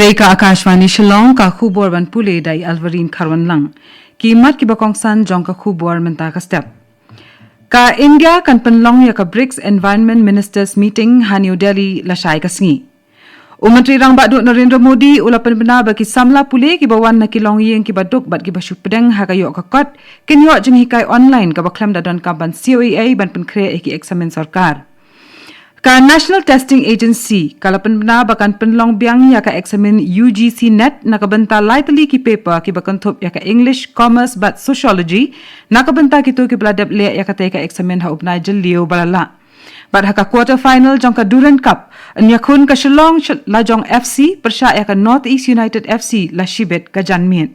Reika Akashwani Shillong ka khubor ban pule dai Alvarin Kharwan lang. Kimat ki bakong san jong ka khubor menta ka step. Ka India kan penlong ya ka BRICS Environment Ministers Meeting ha New Delhi la shai ka sngi. Menteri Rang Baduk Narendra Modi ulapan bena bagi samla pule ki bawan na kilong yeng ki baduk bat ki basu pedeng ha kayok ka kot kinyo jeng hikai online ka baklam dadon ka ban COEA ban penkre ki eksamen sarkar. Ka National Testing Agency kalapan bena bakan penlong biang ya ka eksamen UGC net na kabenta lightly ki paper ki bakan thop ya ka English Commerce but Sociology na kabenta kitu ki beladap le ya ka te ka eksamen ha upnai jelio balala. Bat haka quarter final jong ka Durand Cup nyakun ka Shillong la jong FC persya ya ka North East United FC la Shibet ka Janmien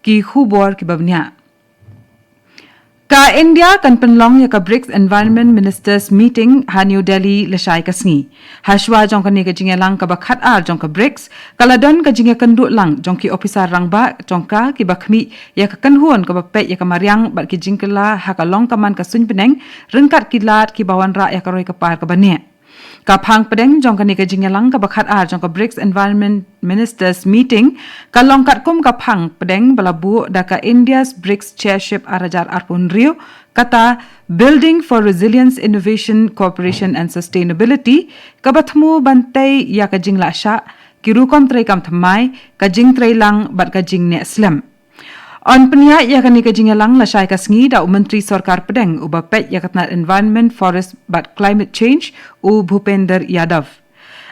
ki khubor ki babnya. Ka India kan penlong ya ka BRICS Environment Ministers Meeting ha New Delhi la shai ka sngi. Hashwa jong ka ni ka jinge lang ka bakhat ar jong ka BRICS kaladon ka jinge kenduk lang jong ki officer rangba jong ka ki bakhmi ya ka kanhuan ka bapet ya ka mariang bat ki jingkela ha ka long kaman ka sun peneng rengkat ki lat ki bawan ra ya ka roi ka par ka bane. Ka phang pedeng jong ka ni ka jingelang ka bakhat ar jong ka BRICS Environment Ministers Meeting ka longkat kum ka phang pedeng balabu da ka India's BRICS Chairship arajar arpun rio kata Building for Resilience, Innovation, Cooperation and Sustainability ka bathmu bantai ya ka jingla sha ki rukom trei kam thamai ka jing trei lang bat ka jing ne slam. On penya ya kan ni ka jingelang la shai ka sngi da Menteri Sarkar Pedeng ubapet ya katna Environment, Forest but Climate Change u Bhupender Yadav.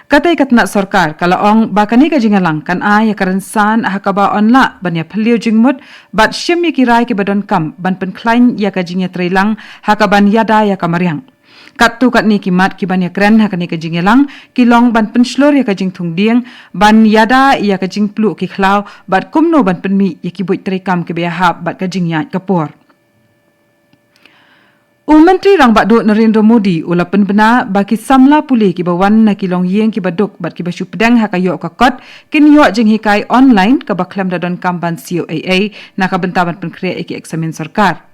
Katai katna sarkar kala ong bakani ka jingelang kan ya karansan hakaba onla banya phliu jingmut bat shim ki rai ki badon kam ban pen klain ya ka jinge trailang hakaban yada ya kamariang. Kat tu kat ni ki mat ki ban ya kren hakani ka jingelang ki long ban pen shlor ya ka jing thung dieng ban yada ya ka jing plu ki khlau bat kumno ban pen mi ya ki buit trekam ki be hab bat ka jing ya kapor. Menteri Rang Baduk Narendra Modi ulapan bena bagi samla pule ki bawan na kilong yeng ki baduk bat ki basu pedang ha kayok ka kot kin yo jing hikai online ka baklam dadon kamban COAA na ka bentaban penkre ki eksamen sarkar.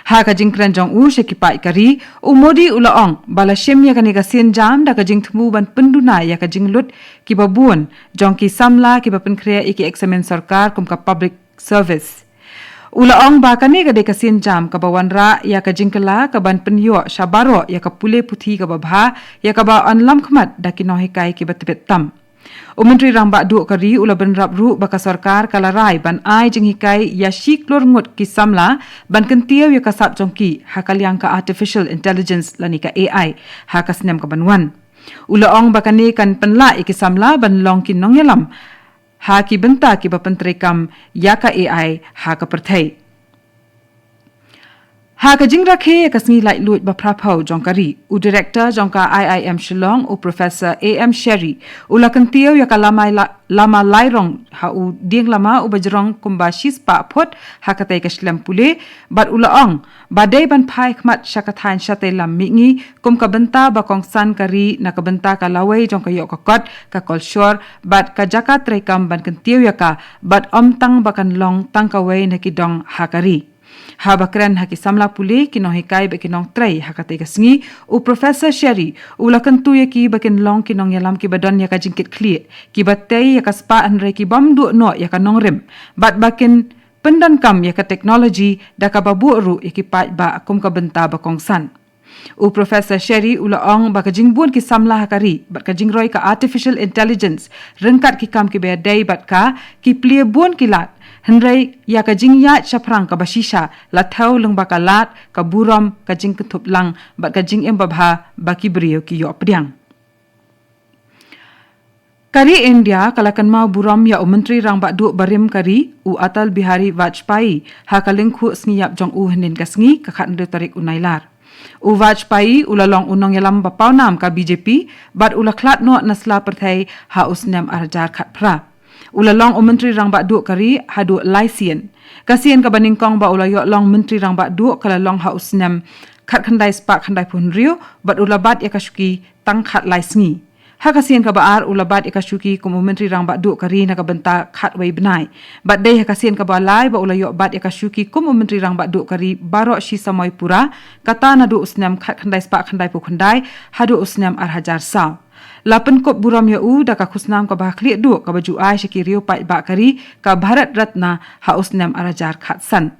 Ha ka jing kran jong u she ki pai kari Modi ulaong bala shem ya ka ni ka sin jam da ka jing thmu ban penduna ya ka jing lut ki babun jong ki samla ki bapen kre ki eksamen sarkar kum ka public service. Ulaong bakani ka de ka sin jam ka bawan ra ya ka jingkala ka ban penyo shabaro ya ka pule puthi ka babha ya ka ba anlam khmat da ki no hikai ki batbet tam. Menteri Rang Baduk kari ulaban rap ru baka sarkar kala rai ban ai jing hikai ya shiklor ngut ki samla ban kentiau ya ka sap jongki hakaliang ka artificial intelligence lani ka AI ha ka snem ka banwan. Ulaong bakani kan penla ki samla ban long ki nong yalam ha ki benta ki bapentrekam ya ka AI ha ka perthai. Ha ka jing rakhe ka sngi lai lut ba praphau jongkari u director jongka IIM Shillong u Professor AM Sherry ulakan tiau ya ka lama lairong ha u ding lama u bajrong kumba shispa phot ha ka tai ka shlam pule bat ulaong badai ban phai khmat shakathain shate lam mingi kum ka benta ba kongsan kari na ka benta ka lawai jong ka yok ka kot ka kolshor bat ka jakat rekam ban kan tiau ya ka bat tang bakan long tang ka wei na ki dong ha kari. Ha bakran haki samla pule ki no hikai be ki nong trai hakate ka sngi u Professor Sherry ulakan tu ya ki bakin long ki nong yalam ki badan ya ka jingkit clear ki batai ya ka spa anre ki bam du no ya ka nong rem bat bakin pendan kam ya ka technology da ka babu ru ya ki pa ba akum ka benta ba kongsan. U Professor Sherry ulaong baka jingbun ki samla hakari bat ka jingroi ka artificial intelligence rengkat ki kam ki be dai bat ka ki plie bun ki lat Henry ya ka jing ya chaprang ka basisha la thau leng baka lat ka buram ka jing kethup lang bat ka jing em babha baki brio ki yo pdiang. Kari India kalakan mau buram ya Menteri Rang Baduk barim kari u Atal Bihari Vajpayee ha kalengkhu sngiap jong u hnen ka sngi ka khat tarik unailar. U Vajpayee ulalong unong yalam bapau nam ka BJP bat ulaklat no nasla perthai ha usnam arjar khat pra. Ulalong Menteri Rang Baduk kari hadu laisien. Kasian ka baningkong ba ulayo long Menteri Rang Baduk kala long ha usnam khat khandai spak khandai pun rio bat ulabat ya kasuki tang khat laisngi. Hakasian ka baar ulabat ikasuki kumu menteri rang ba du kari na kabenta khatway benai. Bat day hakasian ka balai ba ulayo bat ikasuki kumu menteri rang ba du kari baro shi samoy pura kata na du usnam khat khandai spa khandai pu khandai hadu usnam ar hajar saw. Lapan kop buram ya da ka khusnam ka bakhli du ka baju ai shikiriyo pa ba kari ka Bharat Ratna ha usnam ar hajar khat san.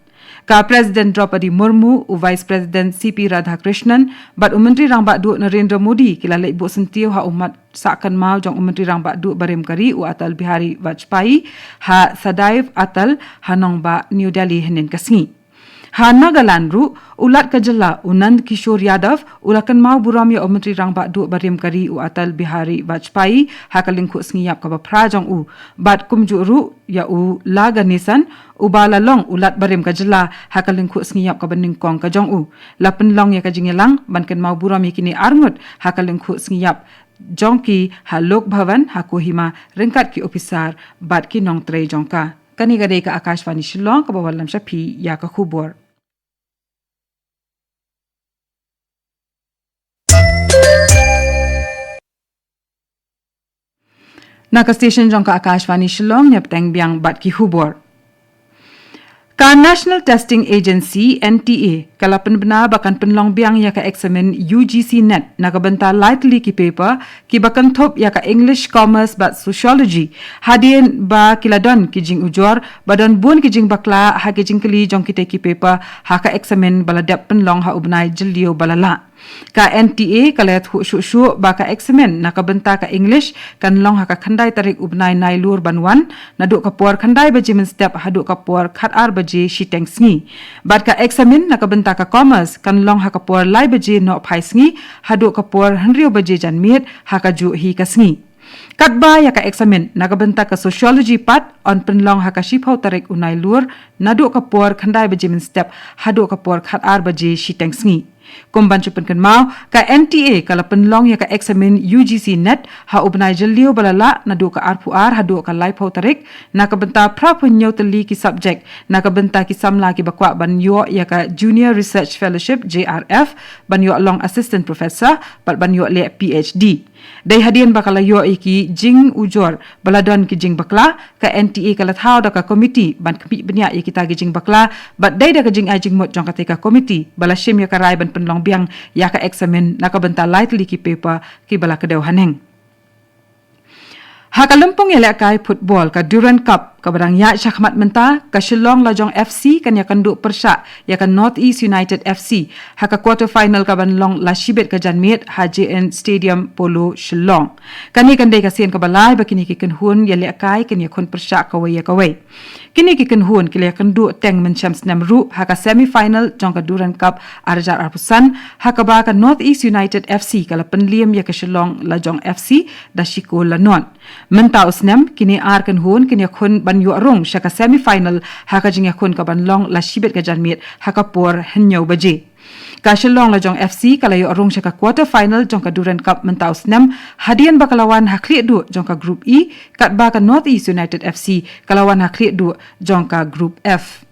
Ka President Draupadi Murmu u Vice President CP Radhakrishnan bat Menteri Rang Badu Narendra Modi kilala ibu sentio ha umat sakan mau jong Menteri Rang Badu Barim Kari u Atal Bihari Vajpayee ha Sadaiv Atal Hanong ba New Delhi henin kasngi. Ha Nagaland ulat kajala Unand Kishore Yadav ulakan mau buram ya Menteri Rang Badu Barim Kari u Atal Bihari Vajpayee ha kalingku sngiap ka ba prajong u bat kumjuru ya u laga nisan ubala long ulat barim kajala ha kalingku sngiap ka baningkong ka jong u lapen long ya kajingelang bankan mau buram yakini arngut ha kalingku sngiap jongki ha Lok Bhavan ha Kohima ringkat ki ofisar bat ki nong tre jongka kani gade ka Akashvani Shillong ka bawalam shapi ya ka khubor. Naka station jongka Akashvani Shillong nyap teng biang bat ki hubor. Ka National Testing Agency NTA kalapan bena bakan penlong biang ya ka examen UGC net nakabenta lightly ki paper ki bakan top ya ka English Commerce bat Sociology hadien ba kiladon ki jing ujor badan bun ki jing bakla ha ki jing kali jong kite ki paper ha ka examen baladap penlong ha ubnai jilio balala. Ka NTA kalayat shu ba ka examen nakabenta ka English kan long ha ka khandai tarik ubnai nailur banwan naduk ka por khandai baji men step haduk ka por khat ar baji shiteng sngi bat ka examen nakabenta ka Commerce kan long ha ka por lai baji no phai sngi haduk ka por hanrio baji jan mit ha ka ju hi ka sngi katba ya ka examen nakabenta ka Sociology pat on penlong ha ka shipau tarik unai lur naduk ka por khandai baji men step haduk ka por khat ar baji shiteng sngi kumban chupan kan mau ka NTA kala penlong ya ka examen UGC net ha ubnai jellio balala nadu ka arpuar hadu ka laipau tarik nakabenta prapunyo tali ki subject nakabenta ki samla ki bakwa banyo ya ka Junior Research Fellowship JRF banyo long assistant professor bat banyo le PhD dai hadian bakala yo iki jing ujor baladon ki jing bakla ka NTA kala thau da ka committee ban kmi benya ya kita ki jing bakla bat dai da ka jing ajing mot jong ka te ka committee bala shim ya ka rai ban penlong biang ya ka examen nakabenta lightly ki paper ki bala ka dew haneng ha kalumpong ya kai football ka Durand Cup ka barang ya syakmat menta ka Shillong Lajong FC kan ya kandu persya ya kan North East United FC ha ka quarter final ka banlong la shibet ka janmit ha JN Stadium Polo Shillong kani kan dei ka sien ka balai bakini ki kan hun ya le kai kan ya kon persya ka wai kini ki kan hun ki le kan du teng men champs namru ha ka semi final jong ka Durand Cup arjar arpusan ha ka ba ka North East United FC kala penliam ya ka Shillong Lajong FC da shiko lanon menta usnem kini ar kan hun kini khun ban yu arong shaka semi final ha ka jing khun ka ban long la shibet ka janmit ha ka por henyo baje ka Shillong Lajong FC kala yu arong shaka quarter final jong ka Durand Cup menta usnem hadian bakalawan ha kli du jong ka group E kat ba ka North East United FC kalawan ha kli du jong ka group F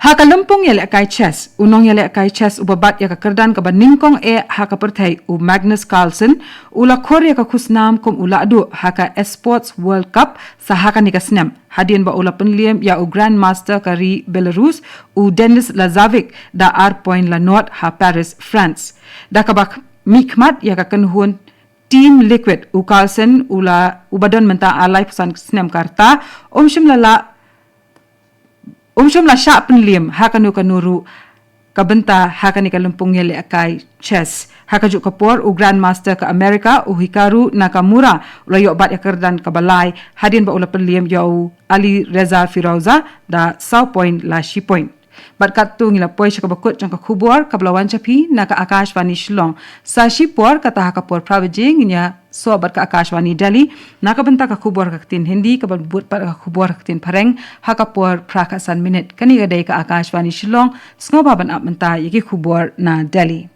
ha kalumpong yale kai chess unong yale kai chess ubabat ya ka kerdan ka baningkong ha ka perthai u Magnus Carlsen ula Korea ka khusnam kum ula adu ha ka Esports World Cup sa ha ka nikasnam hadian ba ula penliam ya u Grandmaster kari Belarus u Denis Lazavic da ar point la not ha Paris France da ka bak mikmat ya ka kenhun Team Liquid u Carlsen ula ubadon menta alai pusan snam karta Umshum la sya penlim hakanu kanuru kabenta hakani kalumpung yele akai chess hakaju kapor u Grandmaster ka Amerika u Hikaru Nakamura ulayo bat yakardan kabalai hadin ba ula penlim yau Ali Reza Firauza da South Point la shi point bat katu ngila poi shakabakut jang ka khubor kablawan chapi naka Akashvani Shillong sa shi por kata hakapor pravajing nya so bat ka Akashvani Delhi nakabenta ka khubor ka tin Hindi ka but pat ka khubor ka tin Pareng hakapor prakasan minute kani gadai ka Akashvani Shillong sngoba ban ap menta yiki khubor na Delhi